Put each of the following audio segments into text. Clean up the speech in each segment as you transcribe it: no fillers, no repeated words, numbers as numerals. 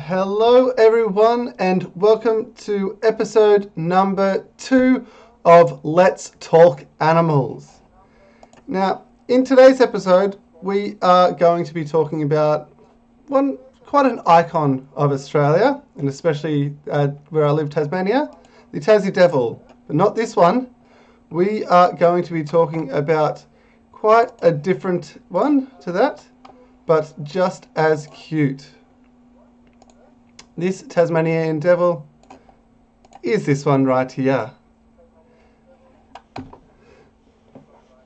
Hello everyone and welcome to episode number 2 of Let's Talk Animals. Now, in today's episode, we are going to be talking about quite an icon of Australia, and especially where I live, Tasmania, the Tassie Devil. But not this one. We are going to be talking about quite a different one to that, but just as cute. This Tasmanian Devil is this one right here.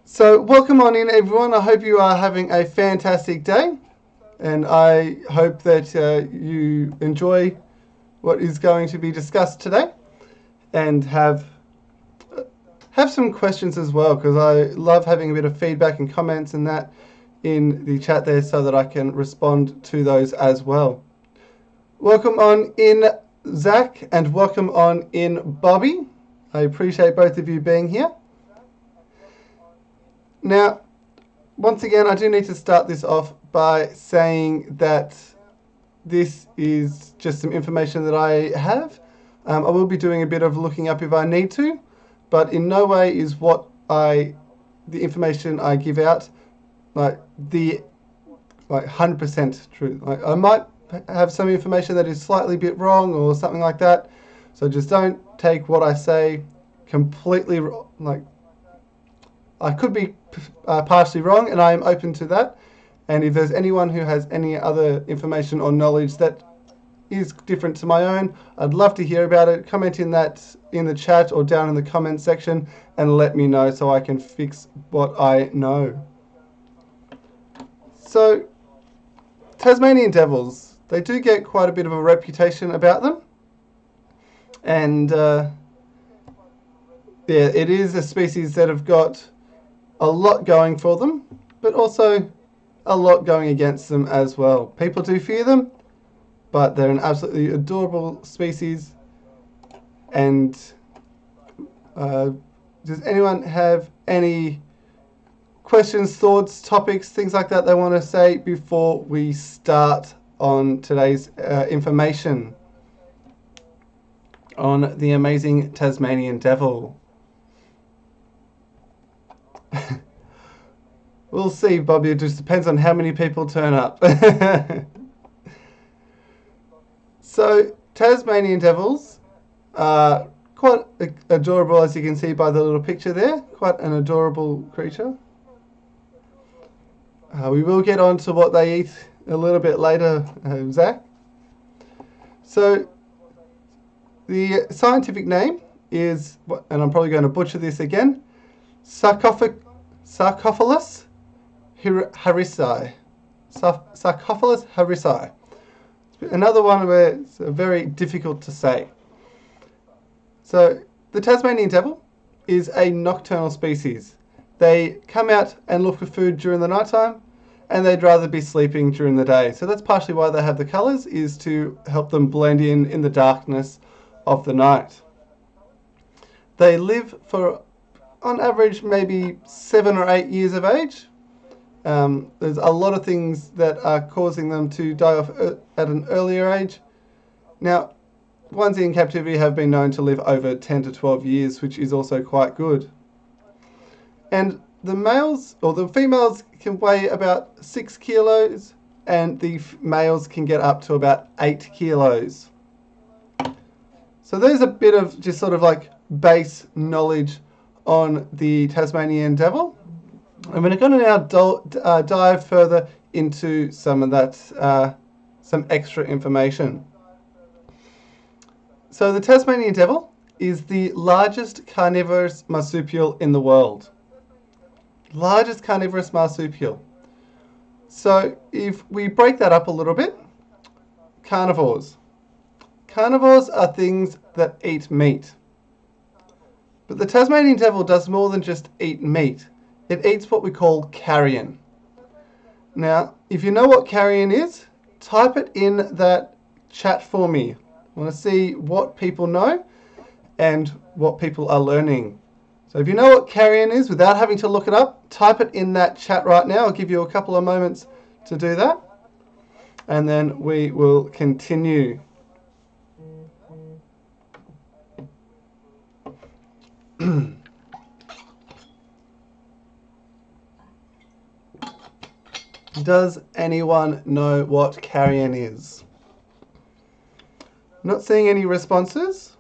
So welcome on in everyone. I hope you are having a fantastic day, and I hope that you enjoy what is going to be discussed today and have some questions as well, because I love having a bit of feedback and comments and that in the chat there so that I can respond to those as well. Welcome on in, Zach, and welcome on in, Bobby. I appreciate both of you being here. Now, once again, I do need to start this off by saying that this is just some information that I have. I will be doing a bit of looking up if I need to, but in no way is the information I give out like 100% true. Like, I might have some information that is slightly bit wrong or something like that, so just don't take what I say completely like. I could be partially wrong, and I am open to that, and if there's anyone who has any other information or knowledge that is different to my own, I'd love to hear about it. Comment in the chat or down in the comment section and let me know so I can fix what I know. So, Tasmanian Devils, they do get quite a bit of a reputation about them, and it is a species that have got a lot going for them, but also a lot going against them as well. People do fear them, but they're an absolutely adorable species. And does anyone have any questions, thoughts, topics, things like that they want to say before we start on today's information on the amazing Tasmanian Devil? We'll see, Bobby. It just depends on how many people turn up. So, Tasmanian Devils are quite adorable, as you can see by the little picture there. Quite an adorable creature. We will get on to what they eat a little bit later, Zach. So, the scientific name is, and I'm probably going to butcher this again, Sarcophagus harrisi. Sarcophagus harrisi. Another one where it's very difficult to say. So, the Tasmanian Devil is a nocturnal species. They come out and look for food during the nighttime, and they'd rather be sleeping during the day. So that's partially why they have the colours, is to help them blend in the darkness of the night. They live for, on average, maybe 7 or 8 years of age. There's a lot of things that are causing them to die off at an earlier age. Now, ones in captivity have been known to live over 10 to 12 years, which is also quite good. And the males, or the females, can weigh about 6 kilos, and the males can get up to about 8 kilos. So there's a bit of just sort of like base knowledge on the Tasmanian Devil. And we're going to now dive further into some of that, some extra information. So the Tasmanian Devil is the largest carnivorous marsupial in the world. Largest carnivorous marsupial. So if we break that up a little bit, carnivores. Carnivores are things that eat meat. But the Tasmanian Devil does more than just eat meat. It eats what we call carrion. Now, if you know what carrion is, type it in that chat for me. I want to see what people know and what people are learning. So if you know what carrion is, without having to look it up, type it in that chat right now. I'll give you a couple of moments to do that. and then we will continue. Does anyone know what carrion is? Not seeing any responses.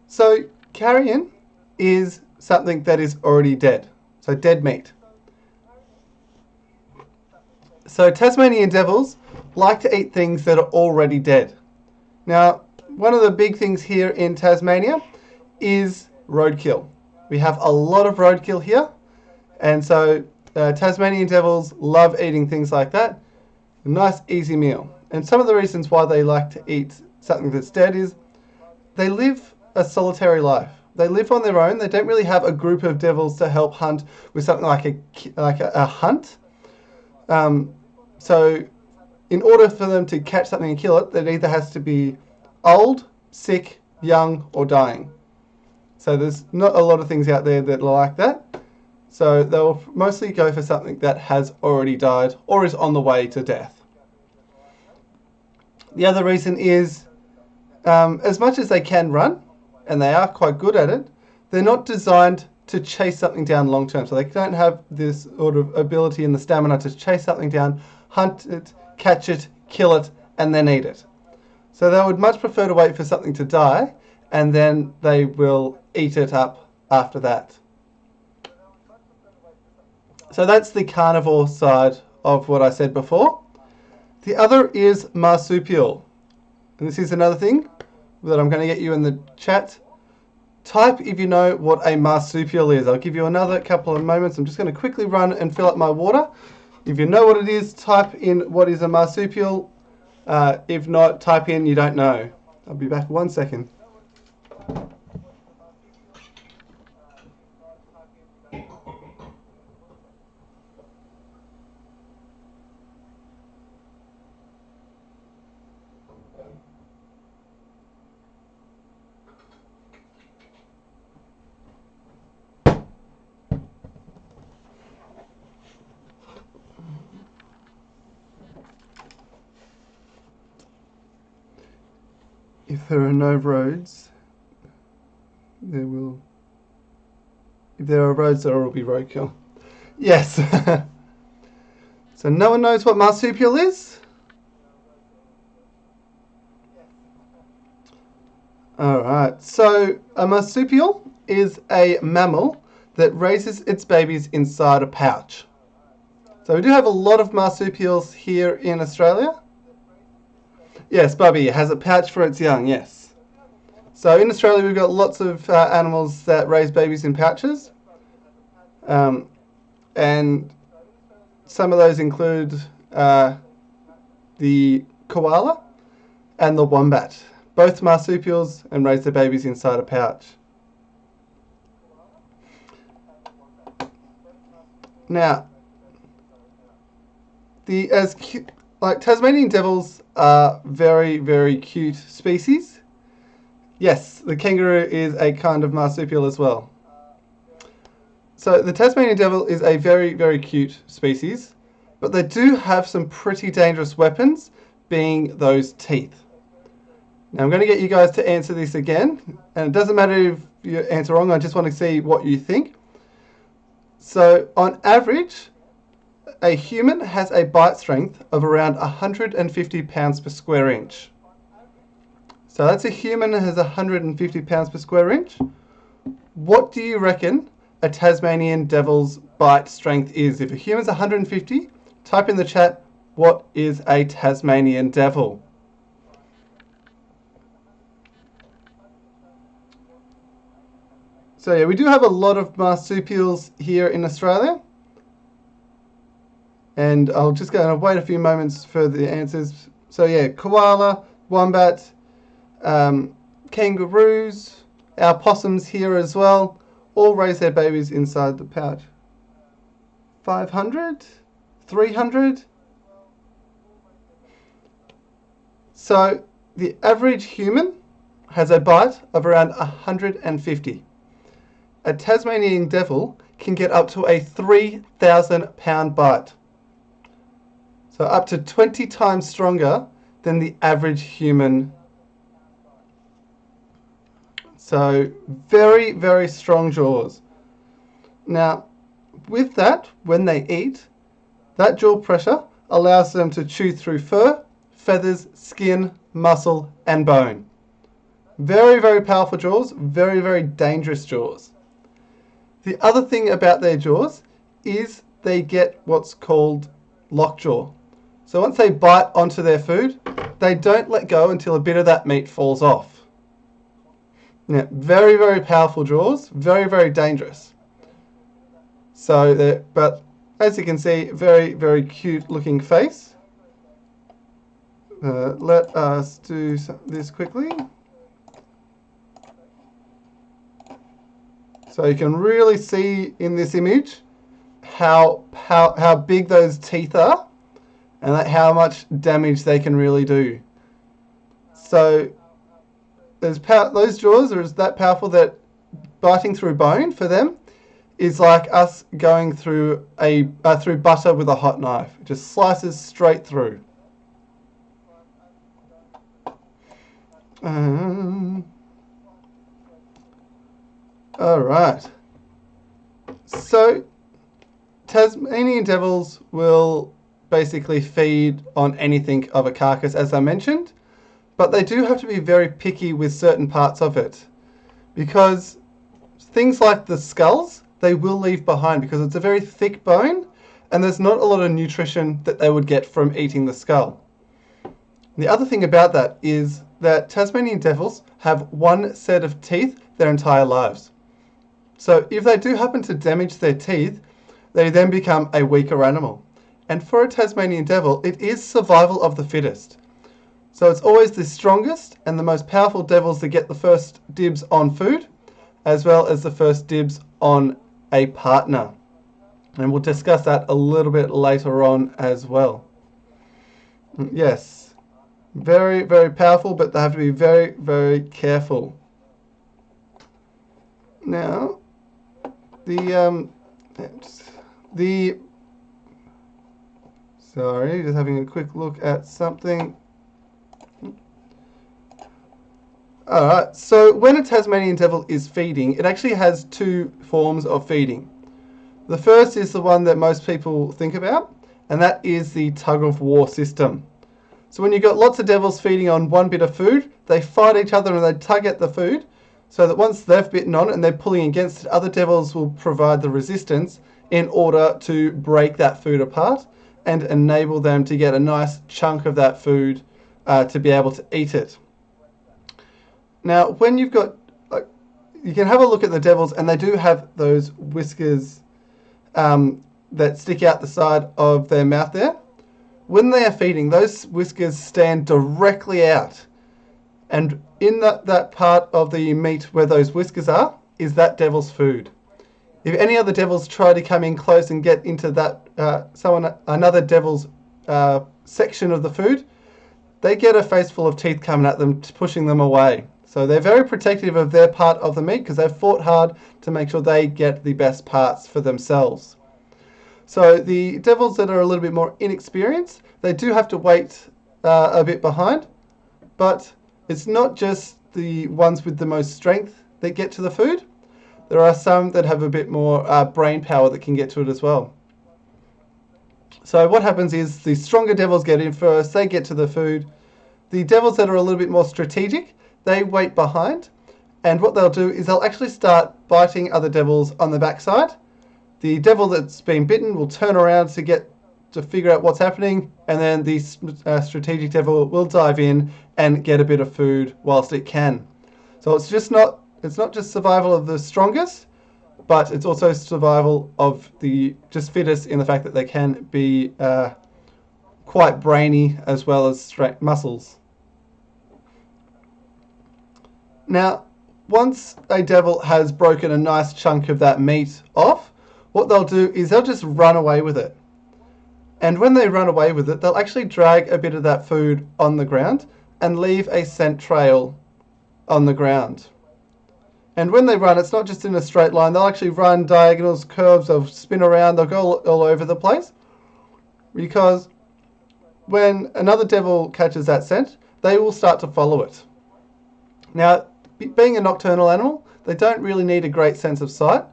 So carrion is something that is already dead. So dead meat. So Tasmanian devils like to eat things that are already dead. Now, one of the big things here in Tasmania is roadkill. We have a lot of roadkill here, and so Tasmanian devils love eating things like that. A nice easy meal. And some of the reasons why they like to eat something that's dead is they live a solitary life. They live on their own. They don't really have a group of devils to help hunt with something like a hunt. So in order for them to catch something and kill it, it either has to be old, sick, young, or dying. So there's not a lot of things out there that are like that. So they'll mostly go for something that has already died or is on the way to death. The other reason is, as much as they can run, and they are quite good at it, they're not designed to chase something down long term. So they don't have this sort of ability and the stamina to chase something down, hunt it, catch it, kill it, and then eat it. So they would much prefer to wait for something to die, and then they will eat it up after that. So that's the carnivore side of what I said before. The other is marsupial. And this is another thing that I'm going to get you in the chat. Type if you know what a marsupial is. I'll give you another couple of moments. I'm just going to quickly run and fill up my water. If you know what it is, type in what is a marsupial. If not, type in you don't know. I'll be back 1 second. If there are no roads, there will... If there are roads, there will be roadkill. Yes. So no one knows what marsupial is? Alright, so a marsupial is a mammal that raises its babies inside a pouch. So we do have a lot of marsupials here in Australia. Yes, Bubby has a pouch for its young, yes. So in Australia we've got lots of animals that raise babies in pouches. And some of those include the koala and the wombat. Both marsupials and raise their babies inside a pouch. Now, Tasmanian devils are very, very cute species. Yes, the kangaroo is a kind of marsupial as well. So the Tasmanian devil is a very, very cute species, but they do have some pretty dangerous weapons, being those teeth. Now I'm going to get you guys to answer this again, and it doesn't matter if you answer wrong, I just want to see what you think. So on average, a human has a bite strength of around 150 pounds per square inch. So that's a human that has 150 pounds per square inch. What do you reckon a Tasmanian devil's bite strength is? If a human's 150, type in the chat, what is a Tasmanian devil? So yeah, we do have a lot of marsupials here in Australia. And I'll just go and wait a few moments for the answers. So yeah, koala, wombat, kangaroos, our possums here as well, all raise their babies inside the pouch. 500? 300? So the average human has a bite of around 150. A Tasmanian devil can get up to a 3,000 pound bite. So up to 20 times stronger than the average human. So very, very strong jaws. Now, with that, when they eat, that jaw pressure allows them to chew through fur, feathers, skin, muscle, and bone. Very, very powerful jaws, very, very dangerous jaws. The other thing about their jaws is they get what's called lockjaw. So once they bite onto their food, they don't let go until a bit of that meat falls off. Now, very, very powerful jaws, very, very dangerous. So, but as you can see, very, very cute looking face. Let us do this quickly. So you can really see in this image how big those teeth are and how much damage they can really do. So those jaws are that powerful that biting through bone for them is like us going through through butter with a hot knife. It just slices straight through. All right. So Tasmanian devils will basically feed on anything of a carcass, as I mentioned, but they do have to be very picky with certain parts of it, because things like the skulls they will leave behind because it's a very thick bone and there's not a lot of nutrition that they would get from eating the skull. The other thing about that is that Tasmanian devils have one set of teeth their entire lives. So if they do happen to damage their teeth, they then become a weaker animal. And for a Tasmanian devil, it is survival of the fittest. So it's always the strongest and the most powerful devils that get the first dibs on food, as well as the first dibs on a partner. And we'll discuss that a little bit later on as well. Yes, very, very powerful, but they have to be very, very careful. Now, sorry, just having a quick look at something. Alright, so when a Tasmanian devil is feeding, it actually has two forms of feeding. The first is the one that most people think about, and that is the tug-of-war system. So when you've got lots of devils feeding on one bit of food, they fight each other and they tug at the food, so that once they've bitten on it and they're pulling against it, other devils will provide the resistance in order to break that food apart and enable them to get a nice chunk of that food to be able to eat it. Now, when you've got, you can have a look at the devils, and they do have those whiskers that stick out the side of their mouth there. When they are feeding, those whiskers stand directly out. And in that part of the meat where those whiskers are, is that devil's food. If any other devils try to come in close and get into that another devil's section of the food, they get a face full of teeth coming at them, pushing them away. So they're very protective of their part of the meat because they've fought hard to make sure they get the best parts for themselves. So the devils that are a little bit more inexperienced, they do have to wait a bit behind, but it's not just the ones with the most strength that get to the food. There are some that have a bit more brain power that can get to it as well. So what happens is the stronger devils get in first, they get to the food. The devils that are a little bit more strategic, they wait behind, and what they'll do is they'll actually start biting other devils on the backside. The devil that's been bitten will turn around to figure out what's happening, and then the strategic devil will dive in and get a bit of food whilst it can. So it's not just survival of the strongest, but it's also survival of the just fittest in the fact that they can be quite brainy as well as straight muscles. Now, once a devil has broken a nice chunk of that meat off, what they'll do is they'll just run away with it. And when they run away with it, they'll actually drag a bit of that food on the ground and leave a scent trail on the ground. And when they run, it's not just in a straight line. They'll actually run diagonals, curves, they'll spin around, they'll go all over the place. Because when another devil catches that scent, they will start to follow it. Now, being a nocturnal animal, they don't really need a great sense of sight,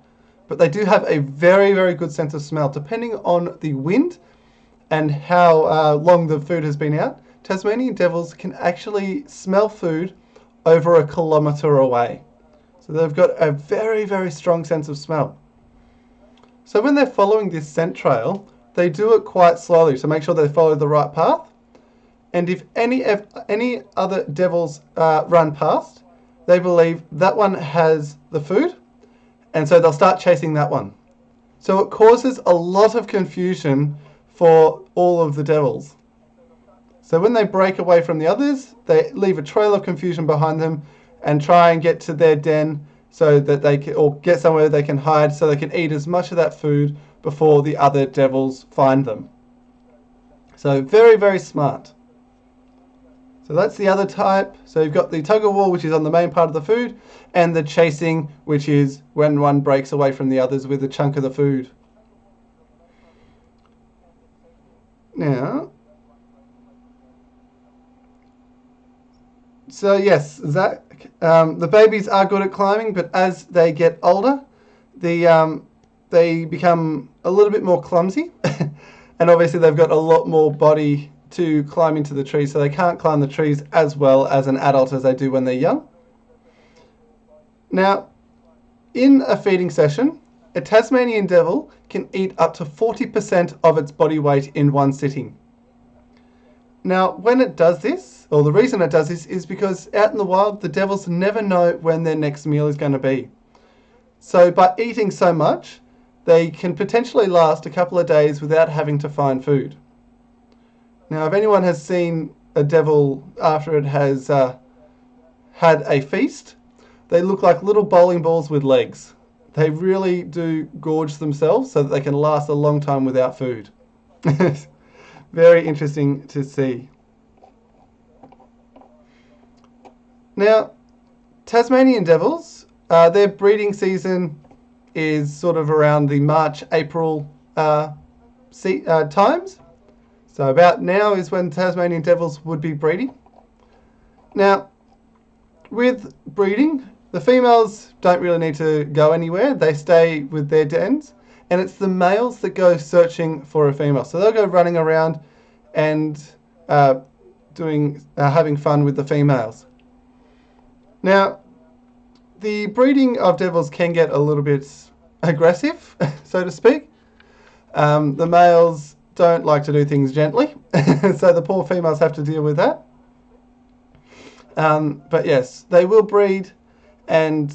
but they do have a very, very good sense of smell. Depending on the wind and how long the food has been out, Tasmanian devils can actually smell food over 1 kilometre away. So they've got a very, very strong sense of smell. So when they're following this scent trail, they do it quite slowly to make sure they follow the right path. And if any other devils run past, they believe that one has the food, and so they'll start chasing that one. So it causes a lot of confusion for all of the devils. So when they break away from the others, they leave a trail of confusion behind them and try and get to their den so that they can, or get somewhere they can hide so they can eat as much of that food before the other devils find them. So very, very smart. So that's the other type. So you've got the tug of war, which is on the main part of the food, and the chasing, which is when one breaks away from the others with a chunk of the food. Now, so yes, Zach, the babies are good at climbing, but as they get older, they become a little bit more clumsy, and obviously they've got a lot more body to climb into the trees, so they can't climb the trees as well as an adult as they do when they're young. Now, in a feeding session, a Tasmanian devil can eat up to 40% of its body weight in one sitting. Now, when it does this, or the reason it does this, is because out in the wild, the devils never know when their next meal is going to be. So by eating so much, they can potentially last a couple of days without having to find food. Now, if anyone has seen a devil after it has had a feast, they look like little bowling balls with legs. They really do gorge themselves so that they can last a long time without food. Very interesting to see. Now, Tasmanian devils, their breeding season is sort of around the March, April times. So about now is when Tasmanian devils would be breeding. Now, with breeding, the females don't really need to go anywhere. They stay with their dens, and it's the males that go searching for a female. So they'll go running around and having fun with the females. Now, the breeding of devils can get a little bit aggressive, so to speak. The males don't like to do things gently, so the poor females have to deal with that. But yes, they will breed, and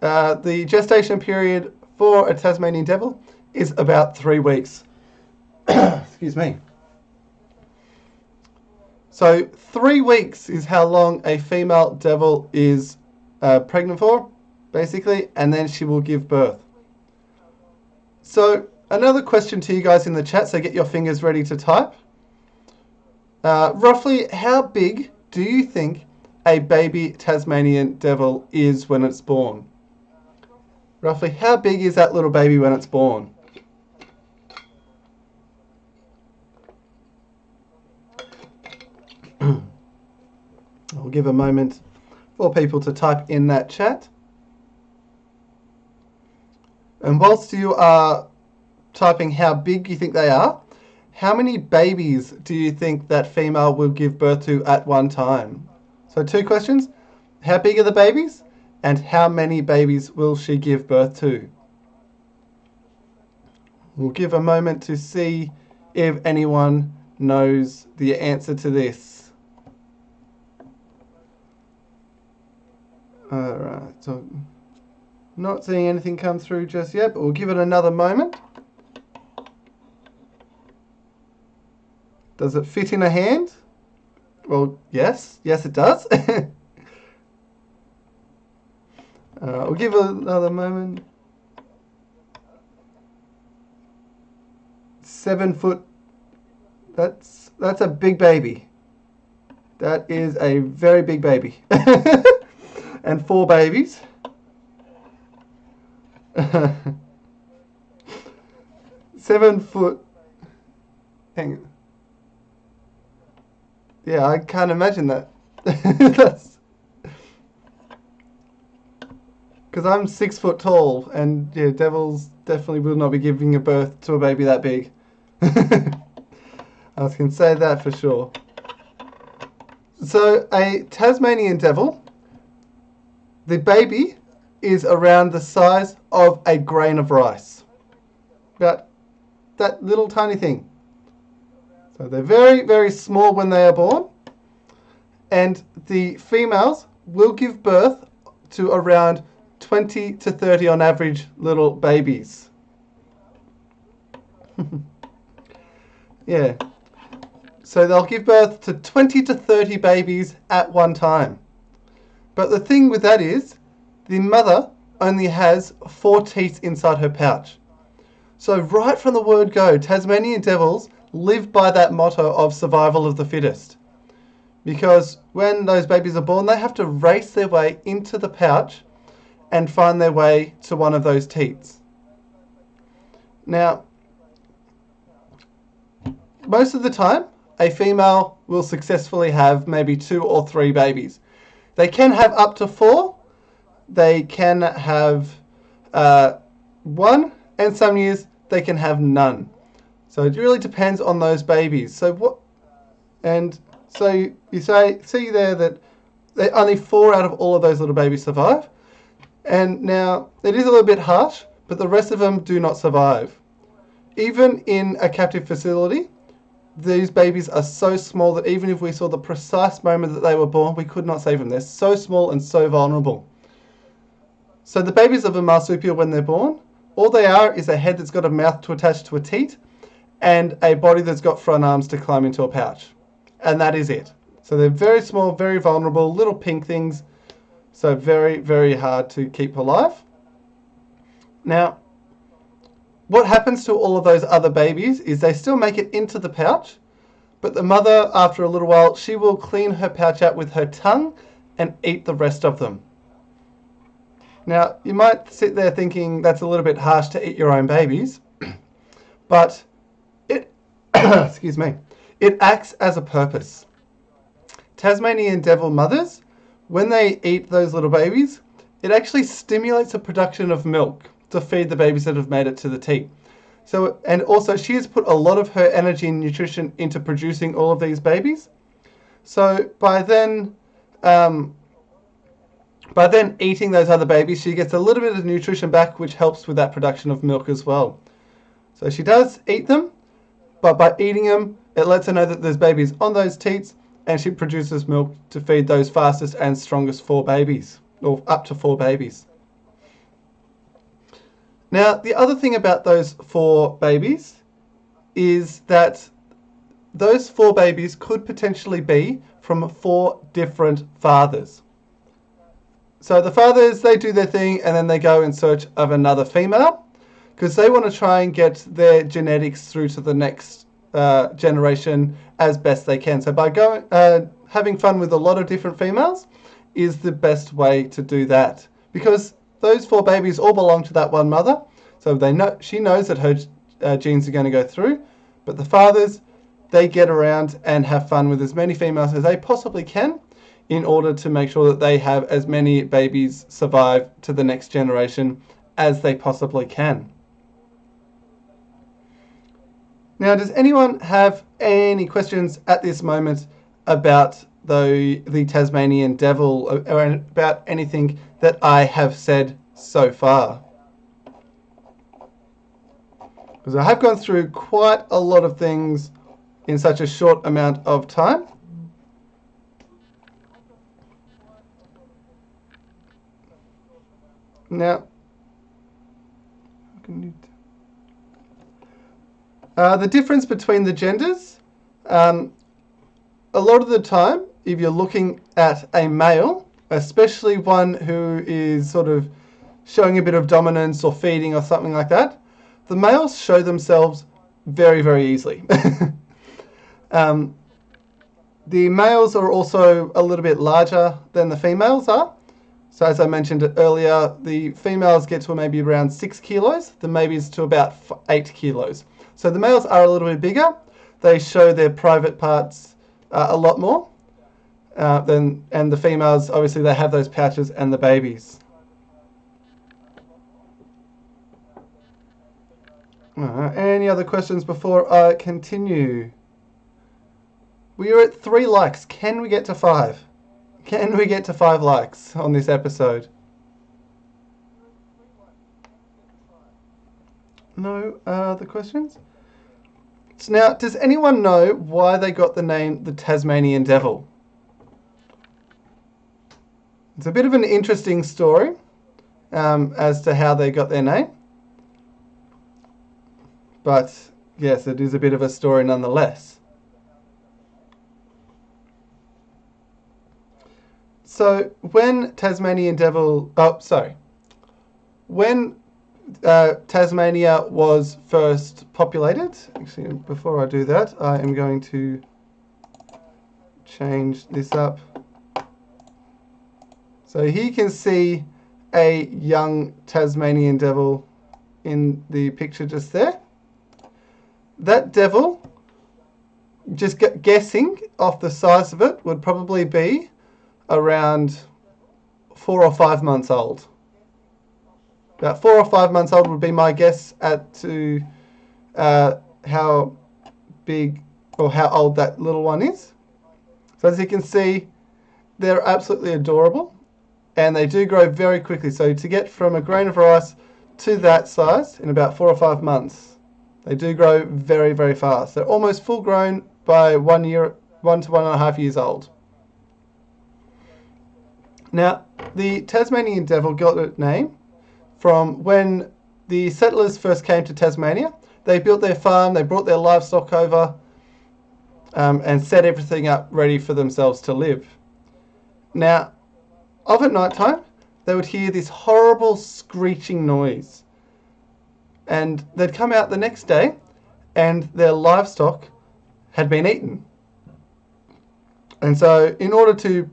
the gestation period for a Tasmanian devil is about 3 weeks. Excuse me. So 3 weeks is how long a female devil is pregnant for, basically, and then she will give birth. So another question to you guys in the chat, so get your fingers ready to type. Roughly how big do you think a baby Tasmanian devil is when it's born? Roughly how big is that little baby when it's born? I'll give a moment for people to type in that chat. And whilst you are typing how big you think they are, how many babies do you think that female will give birth to at one time? So 2 questions. How big are the babies? And how many babies will she give birth to? We'll give a moment to see if anyone knows the answer to this. Alright, so not seeing anything come through just yet, but we'll give it another moment. Does it fit in a hand? Well, yes. Yes, it does. We'll give it another moment. 7 foot. That's a big baby. That is a very big baby. And 4 babies. 7 foot. Hang on. Yeah, I can't imagine that. That's because I'm 6 foot tall, and yeah, devils definitely will not be giving a birth to a baby that big. I can say that for sure. So a Tasmanian devil, the baby is around the size of a grain of rice. About that little tiny thing. So they're very, very small when they are born. And the females will give birth to around 20 to 30 on average little babies. Yeah. So they'll give birth to 20 to 30 babies at one time. But the thing with that is, the mother only has 4 teeth inside her pouch. So right from the word go, Tasmanian devils live by that motto of survival of the fittest. Because when those babies are born, they have to race their way into the pouch and find their way to one of those teats. Now, most of the time, a female will successfully have maybe 2 or 3 babies. They can have up to 4. They can have 1, and some years they can have none. So it really depends on those babies. So you see there that only 4 out of all of those little babies survive. And now it is a little bit harsh, but the rest of them do not survive. Even in a captive facility, these babies are so small that even if we saw the precise moment that they were born, we could not save them. They're so small and so vulnerable. So the babies of a marsupial, when they're born, all they are is a head that's got a mouth to attach to a teat and a body that's got front arms to climb into a pouch. And that is it. So they're very small, very vulnerable, little pink things. So very, very hard to keep alive. Now, what happens to all of those other babies is they still make it into the pouch, but the mother, after a little while, she will clean her pouch out with her tongue and eat the rest of them. Now, you might sit there thinking that's a little bit harsh to eat your own babies, but it, excuse me, it acts as a purpose. Tasmanian devil mothers, when they eat those little babies, it actually stimulates the production of milk to feed the babies that have made it to the teat. So, and also she has put a lot of her energy and nutrition into producing all of these babies. So by then eating those other babies, she gets a little bit of nutrition back, which helps with that production of milk as well. So she does eat them, but by eating them, it lets her know that there's babies on those teats, and she produces milk to feed those fastest and strongest 4 babies, or up to 4 babies. Now, the other thing about those 4 babies is that those 4 babies could potentially be from 4 different fathers. So the fathers, they do their thing and then they go in search of another female because they want to try and get their genetics through to the next generation as best they can. So by having fun with a lot of different females is the best way to do that, because those 4 babies all belong to that one mother. So she knows that her genes are going to go through, but the fathers, they get around and have fun with as many females as they possibly can in order to make sure that they have as many babies survive to the next generation as they possibly can. Now, does anyone have any questions at this moment about the Tasmanian Devil or about anything that I have said so far? Because I have gone through quite a lot of things in such a short amount of time. Now, the difference between the genders, a lot of the time, if you're looking at a male, especially one who is sort of showing a bit of dominance or feeding or something like that, the males show themselves very, very easily. The males are also a little bit larger than the females are. So as I mentioned earlier, the females get to maybe around 6 kilos, the babies to about 8 kilos. So the males are a little bit bigger. They show their private parts a lot more. And the females, obviously, they have those pouches and the babies. Any other questions before I continue? We are at 3 likes. Can we get to 5? Can we get to 5 likes on this episode? No other questions? So now, does anyone know why they got the name the Tasmanian Devil? It's a bit of an interesting story as to how they got their name. But yes, it is a bit of a story nonetheless. So when Tasmania was first populated, actually before I do that, I am going to change this up. So here you can see a young Tasmanian devil in the picture just there. That devil, just guessing off the size of it, would probably be around 4 or 5 months old. About 4 or 5 months old would be my guess to how big or how old that little one is. So as you can see, they're absolutely adorable, and they do grow very quickly. So to get from a grain of rice to that size in about 4 or 5 months, they do grow very, very fast. They're almost full grown by 1 to 1.5 years old. Now, the Tasmanian Devil got its name from when the settlers first came to Tasmania. They built their farm, they brought their livestock over, and set everything up ready for themselves to live. Now, of at night time, they would hear this horrible screeching noise. And they'd come out the next day, and their livestock had been eaten. And so, in order to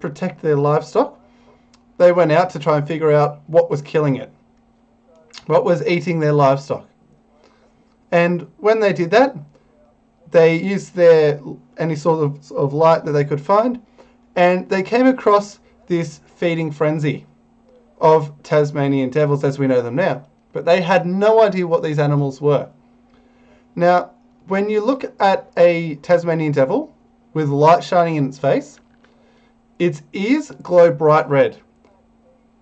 protect their livestock, they went out to try and figure out what was killing it, what was eating their livestock. And when they did that, they used any sort of light that they could find, and they came across this feeding frenzy of Tasmanian devils as we know them now. But they had no idea what these animals were. Now, when you look at a Tasmanian devil with light shining in its face, its ears glow bright red.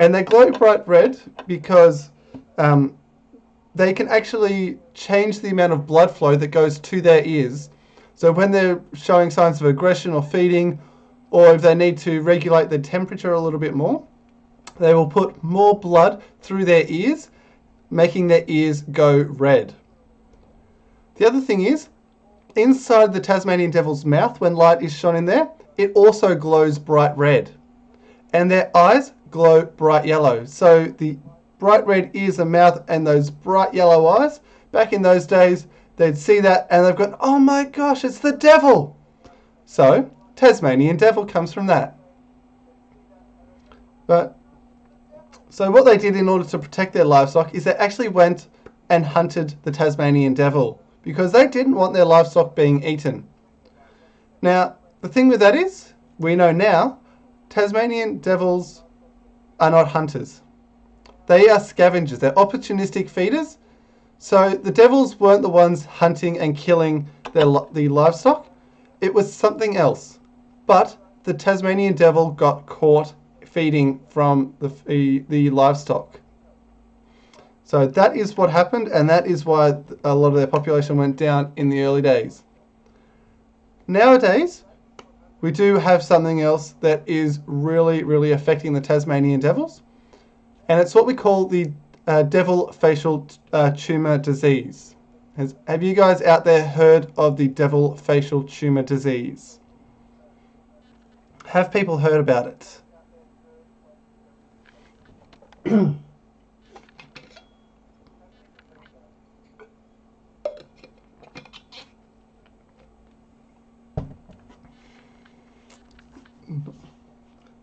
And they glow bright red because they can actually change the amount of blood flow that goes to their ears. So when they're showing signs of aggression or feeding, or if they need to regulate the temperature a little bit more, they will put more blood through their ears, making their ears go red. The other thing is, inside the Tasmanian Devil's mouth, when light is shone in there, it also glows bright red. And their eyes glow bright yellow. So the bright red ears and mouth and those bright yellow eyes, back in those days, they'd see that and they've gone, oh my gosh, it's the devil. So Tasmanian Devil comes from that. So what they did in order to protect their livestock is they actually went and hunted the Tasmanian Devil because they didn't want their livestock being eaten. Now, the thing with that is, we know now, Tasmanian Devils are not hunters. They are scavengers. They're opportunistic feeders. So the devils weren't the ones hunting and killing the livestock. It was something else. But the Tasmanian Devil got caught feeding from the livestock. So that is what happened, and that is why a lot of their population went down in the early days. Nowadays, we do have something else that is really, really affecting the Tasmanian devils, and it's what we call the devil facial tumour disease. Have you guys out there heard of the devil facial tumour disease? Have people heard about it?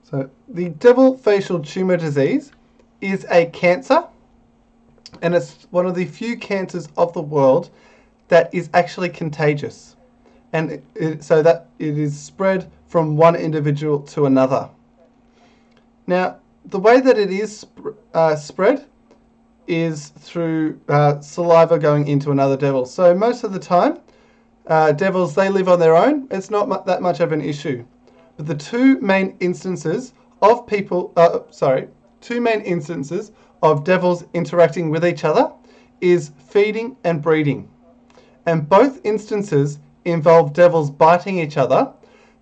So the devil facial tumour disease is a cancer, and it's one of the few cancers of the world that is actually contagious. and so that it is spread from one individual to another. Now, the way that it is spread is through saliva going into another devil. So most of the time, devils, they live on their own. It's not that much of an issue. But the two main instances of devils interacting with each other is feeding and breeding. And both instances involve devils biting each other,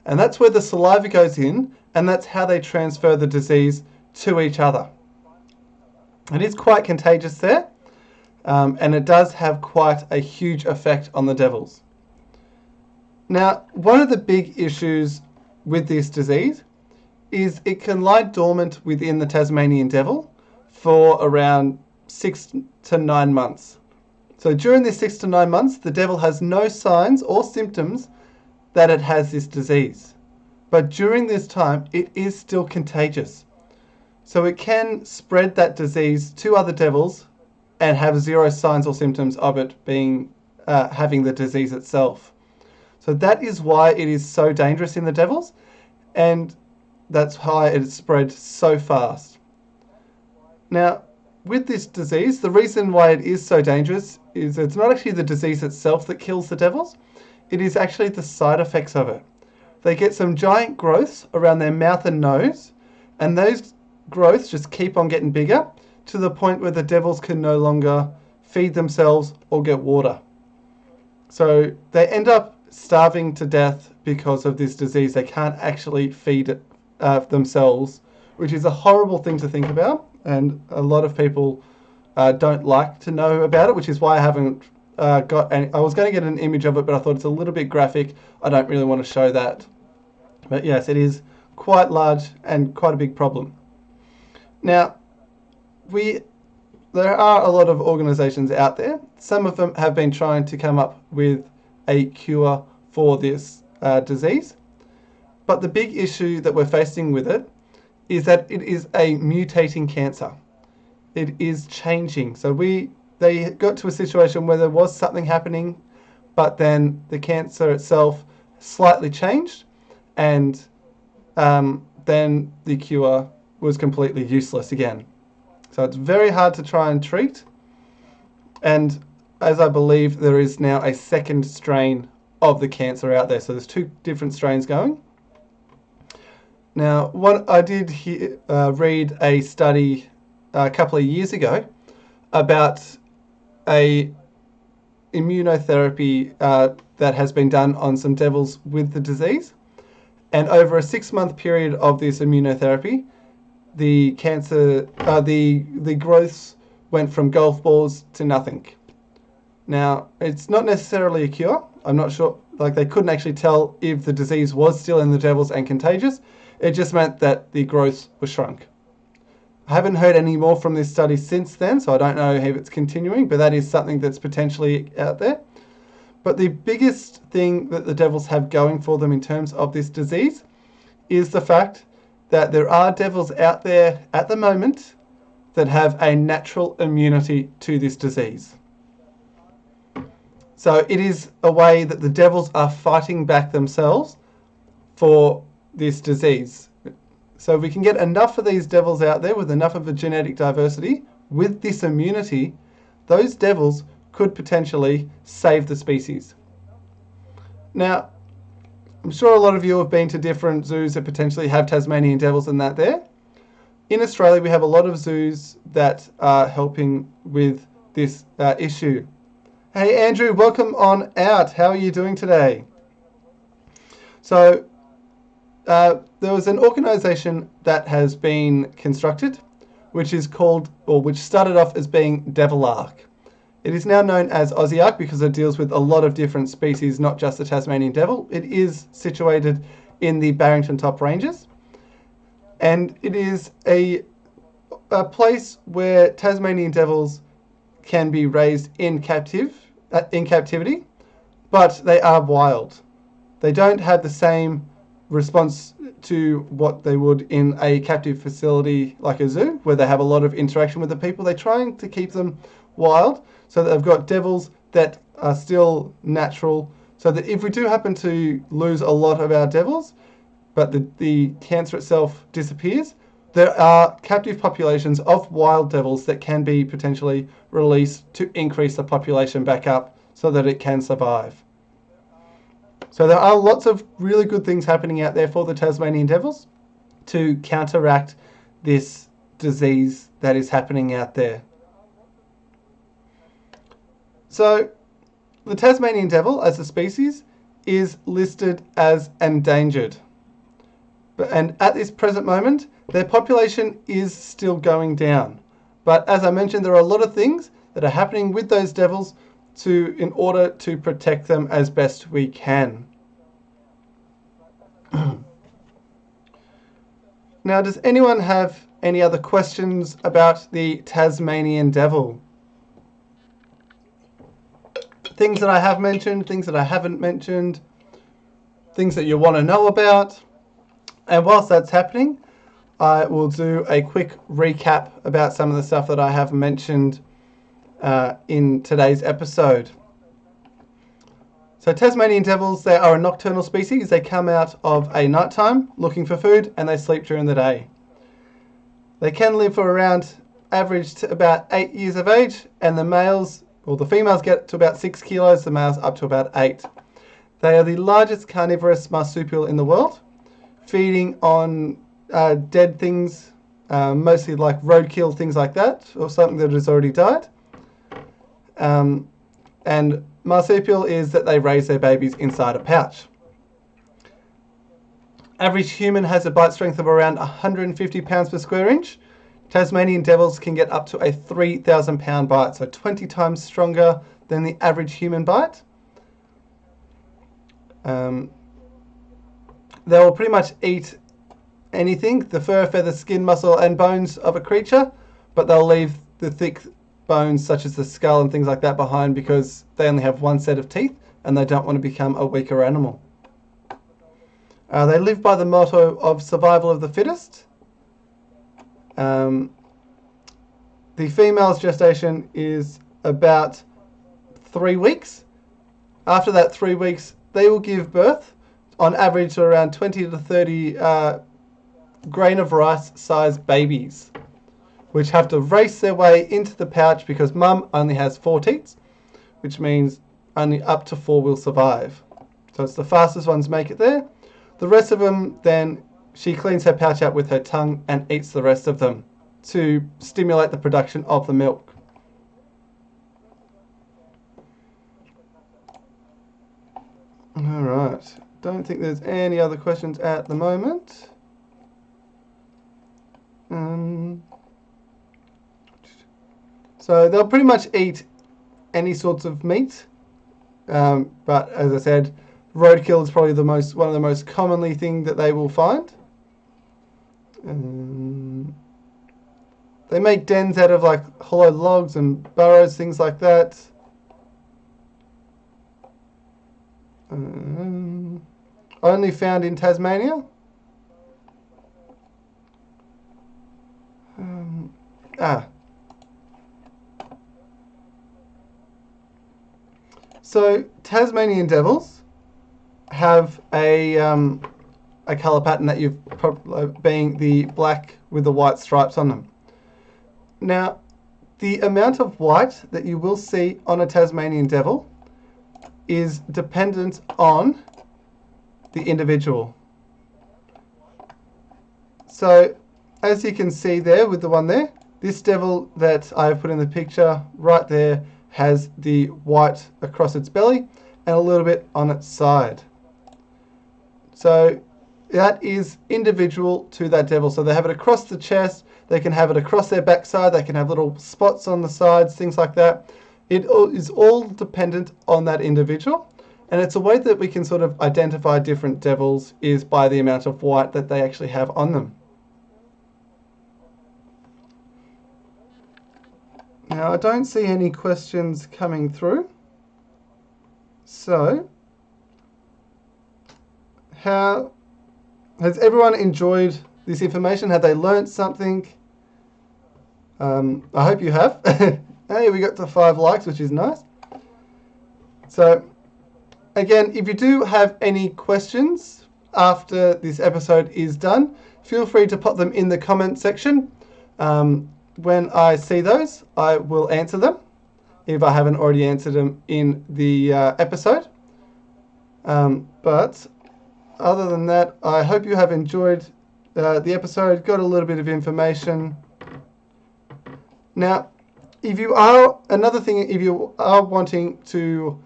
and that's where the saliva goes in, and that's how they transfer the disease to each other. It is quite contagious there, and it does have quite a huge effect on the devils. Now, one of the big issues with this disease is it can lie dormant within the Tasmanian Devil for around 6 to 9 months. So during this 6 to 9 months, the devil has no signs or symptoms that it has this disease. But during this time, it is still contagious. So it can spread that disease to other devils and have zero signs or symptoms of it being having the disease itself. So that is why it is so dangerous in the devils, and that's why it spread so fast. Now, with this disease, the reason why it is so dangerous is it's not actually the disease itself that kills the devils, it is actually the side effects of it. They get some giant growths around their mouth and nose, and those growths just keep on getting bigger to the point where the devils can no longer feed themselves or get water. So they end up starving to death because of this disease. They can't actually feed themselves, which is a horrible thing to think about, and a lot of people don't like to know about it, which is why I haven't got any. I was going to get an image of it, but I thought it's a little bit graphic. I don't really want to show that. But yes, it is quite large and quite a big problem. Now, there are a lot of organisations out there. Some of them have been trying to come up with a cure for this disease. But the big issue that we're facing with it is that it is a mutating cancer. It is changing. So they got to a situation where there was something happening, but then the cancer itself slightly changed, and then the cure was completely useless again. So it's very hard to try and treat. And as I believe, there is now a second strain of the cancer out there. So there's two different strains going. Now, I did read a study a couple of years ago about a immunotherapy that has been done on some devils with the disease. And over a 6-month period of this immunotherapy, the cancer, the growths went from golf balls to nothing. Now, it's not necessarily a cure. I'm not sure, they couldn't actually tell if the disease was still in the devils and contagious. It just meant that the growths were shrunk. I haven't heard any more from this study since then, so I don't know if it's continuing, but that is something that's potentially out there. But the biggest thing that the devils have going for them in terms of this disease is the fact that there are devils out there at the moment that have a natural immunity to this disease. So it is a way that the devils are fighting back themselves for this disease. So if we can get enough of these devils out there with enough of a genetic diversity with this immunity, those devils could potentially save the species. Now, I'm sure a lot of you have been to different zoos that potentially have Tasmanian devils and that there. In Australia, we have a lot of zoos that are helping with this issue. Hey Andrew, welcome on out. How are you doing today? So, there was an organisation that has been constructed, which is called, or which started off as being Devil Ark. It is now known as Aussie Ark because it deals with a lot of different species, not just the Tasmanian Devil. It is situated in the Barrington Top Ranges, and it is a place where Tasmanian devils can be raised in captivity, but they are wild. They don't have the same response to what they would in a captive facility like a zoo, where they have a lot of interaction with the people. They're trying to keep them wild, so that they've got devils that are still natural so that if we do happen to lose a lot of our devils, but the cancer itself disappears, there are captive populations of wild devils that can be potentially released to increase the population back up so that it can survive. So there are lots of really good things happening out there for the Tasmanian devils to counteract this disease that is happening out there. So the Tasmanian devil as a species is listed as endangered. And at this present moment, their population is still going down. But as I mentioned, there are a lot of things that are happening with those devils in order to protect them as best we can. Now, does anyone have any other questions about the Tasmanian devil? Things that I have mentioned, things that I haven't mentioned, things that you want to know about. And whilst that's happening, I will do a quick recap about some of the stuff that I have mentioned in today's episode. So Tasmanian devils, they are a nocturnal species. They come out of a nighttime looking for food and they sleep during the day. They can live for around average to about 8 years of age, and the females get to about 6 kilos, the males up to about 8. They are the largest carnivorous marsupial in the world, feeding on dead things, mostly like roadkill, things like that, or something that has already died. And marsupial is that they raise their babies inside a pouch. Average human has a bite strength of around 150 pounds per square inch. Tasmanian devils can get up to a 3,000 pound bite, so 20 times stronger than the average human bite. They will pretty much eat anything, the fur, feather, skin, muscle and bones of a creature, but they'll leave the thick bones such as the skull and things like that behind because they only have one set of teeth and they don't want to become a weaker animal. They live by the motto of survival of the fittest. The female's gestation is about 3 weeks. After that 3 weeks, they will give birth on average to around 20 to 30 grain of rice sized babies, which have to race their way into the pouch because mum only has 4 teats, which means only up to 4 will survive. So it's the fastest ones make it there. The rest of them, then she cleans her pouch out with her tongue and eats the rest of them to stimulate the production of the milk. Alright, don't think there's any other questions at the moment. So they'll pretty much eat any sorts of meat, but as I said, roadkill is probably one of the most commonly thing that they will find. They make dens out of like hollow logs and burrows, things like that. Only found in Tasmania. So Tasmanian devils have a colour pattern that being the black with the white stripes on them. Now, the amount of white that you will see on a Tasmanian devil is dependent on the individual. So, as you can see there with the one there, this devil that I've put in the picture right there has the white across its belly and a little bit on its side. So that is individual to that devil. So they have it across the chest, they can have it across their backside, they can have little spots on the sides, things like that. It is all dependent on that individual. And it's a way that we can sort of identify different devils is by the amount of white that they actually have on them. Now, I don't see any questions coming through. So, how has everyone enjoyed this information? Have they learnt something? I hope you have. Hey, we got to 5 likes, which is nice. So, again, if you do have any questions after this episode is done, feel free to pop them in the comment section. When I see those, I will answer them if I haven't already answered them in the episode. But other than that, I hope you have enjoyed the episode, got a little bit of information. Now, if you are wanting to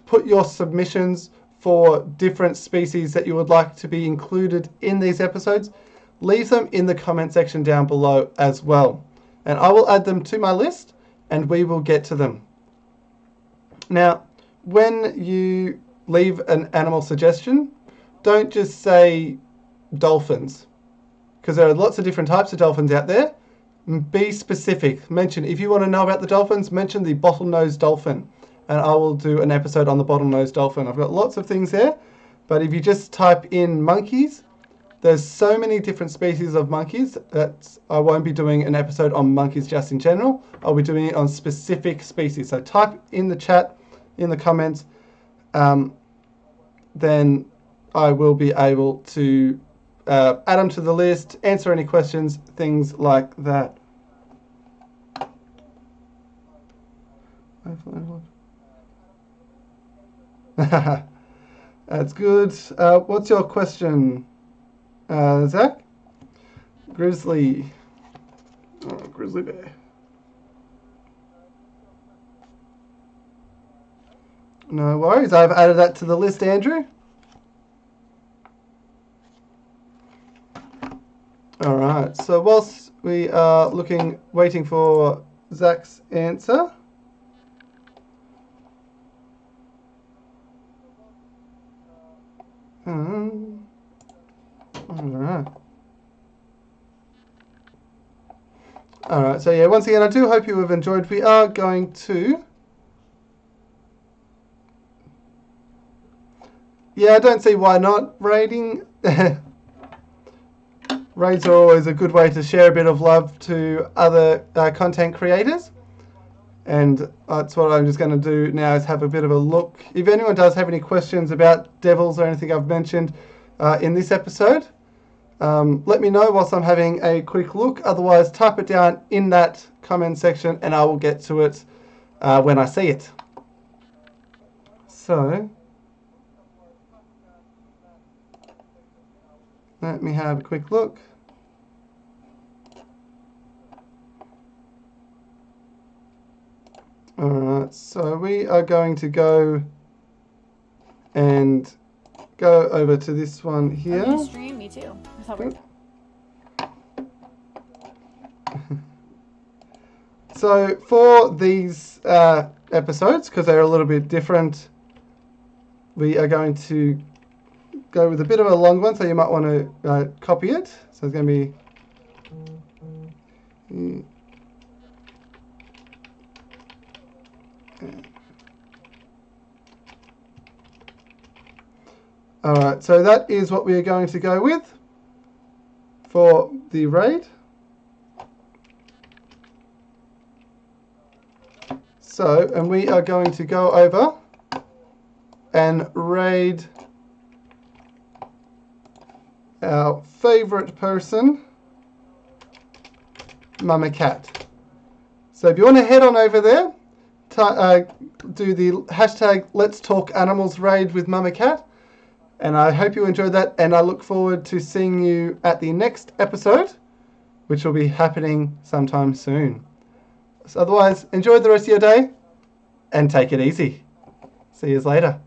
put your submissions for different species that you would like to be included in these episodes, leave them in the comment section down below as well. And I will add them to my list and we will get to them. Now, when you leave an animal suggestion, don't just say dolphins, because there are lots of different types of dolphins out there. Be specific. Mention, if you want to know about the dolphins, mention the bottlenose dolphin, and I will do an episode on the bottlenose dolphin. I've got lots of things there, but if you just type in monkeys, there's so many different species of monkeys that I won't be doing an episode on monkeys just in general. I'll be doing it on specific species. So type in the chat, in the comments, then I will be able to add them to the list, answer any questions, things like that. That's good. What's your question, Zach? Grizzly. Oh, grizzly bear. No worries. I've added that to the list, Andrew. All right. So whilst we are waiting for Zach's answer. All right. All right. So yeah, once again, I do hope you have enjoyed. We are going to. Yeah, I don't see why not. Raiding. Raids are always a good way to share a bit of love to other content creators. And that's what I'm just going to do now, is have a bit of a look. If anyone does have any questions about devils or anything I've mentioned in this episode, let me know whilst I'm having a quick look. Otherwise, type it down in that comment section and I will get to it when I see it. So, let me have a quick look. Alright, so we are going to go over to this one here. Are you stream? Me too. I thought we were... So for these episodes, because they're a little bit different, we are going to go with a bit of a long one, so you might want to copy it. So it's going to be... Alright, so that is what we are going to go with for the raid. So, and we are going to go over and raid our favourite person, Mama Cat. So if you want to head on over there, do the hashtag Let's Talk Animals raid with Mama Cat. And I hope you enjoyed that, and I look forward to seeing you at the next episode, which will be happening sometime soon. So otherwise, enjoy the rest of your day, and take it easy. See you later.